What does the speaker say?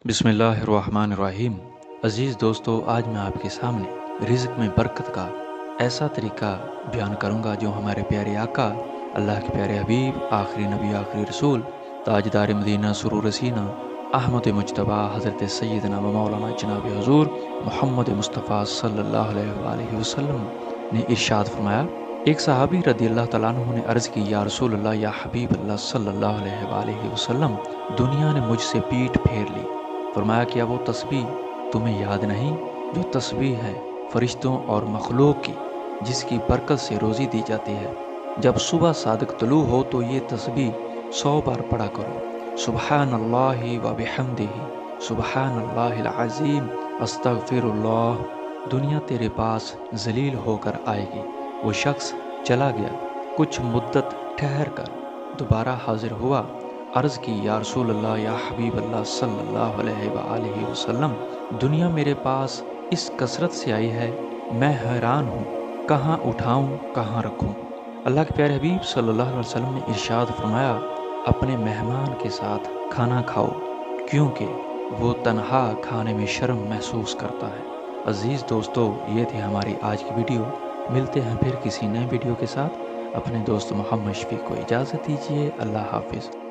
बिस्मिल्लाहिर्रहमानिर्रहीम। अज़ीज़ दोस्तों, आज मैं आपके सामने रिज़्क़ में बरकत का ऐसा तरीका बयान करूँगा जो हमारे प्यारे आका, अल्लाह के प्यारे हबीब, आखिरी नबी, आखिरी रसूल, ताजदार मदीना, सुरूर सीना, अहमद मुज्तबा, हज़रत सैयदना व मौलाना जनाब हुज़ूर मोहम्मद मुस्तफ़ा सल्लल्लाहु अलैहि वसल्लम ने इरशाद फरमाया। एक सहाबी रदी अल्लाह तआला अन्हु ने अर्ज़ की, या रसूल अल्लाह, या हबीब अल्लाह सल्लल्लाहु अलैहि वसल्लम, दुनिया ने मुझसे पीठ फेर ली। फरमाया, क्या वो तस्बीह तुम्हें याद नहीं जो तस्बीह है फरिश्तों और मखलूक की, जिसकी बरकत से रोज़ी दी जाती है। जब सुबह सादिक तुलू हो तो ये तस्बीह 100 बार पढ़ा करो। सुबहानल्लाहि व बिहम्दिही, सुबहानल्लाहिल अज़ीम, अस्तगफिरुल्लाह। दुनिया तेरे पास जलील होकर आएगी। वो शख्स चला गया, कुछ मुद्दत ठहर कर दोबारा हाजिर हुआ। अर्ज़ की, या रसूल अल्लाह, या हबीब अल्लाह सल्लल्लाहु अलैहि वसल्लम, दुनिया मेरे पास इस कसरत से आई है, मैं हैरान हूँ, कहाँ उठाऊँ कहाँ रखूँ। अल्लाह के प्यारे हबीब सल्लल्लाहु अलैहि वसल्लम ने इरशाद फरमाया, अपने मेहमान के साथ खाना खाओ, क्योंकि वो तन्हा खाने में शर्म महसूस करता है। अज़ीज़ दोस्तों, ये थी हमारी आज की वीडियो। मिलते हैं फिर किसी नए वीडियो के साथ। अपने दोस्त मोहम्मद शफीक को इजाज़त दीजिए। अल्लाह हाफिज़।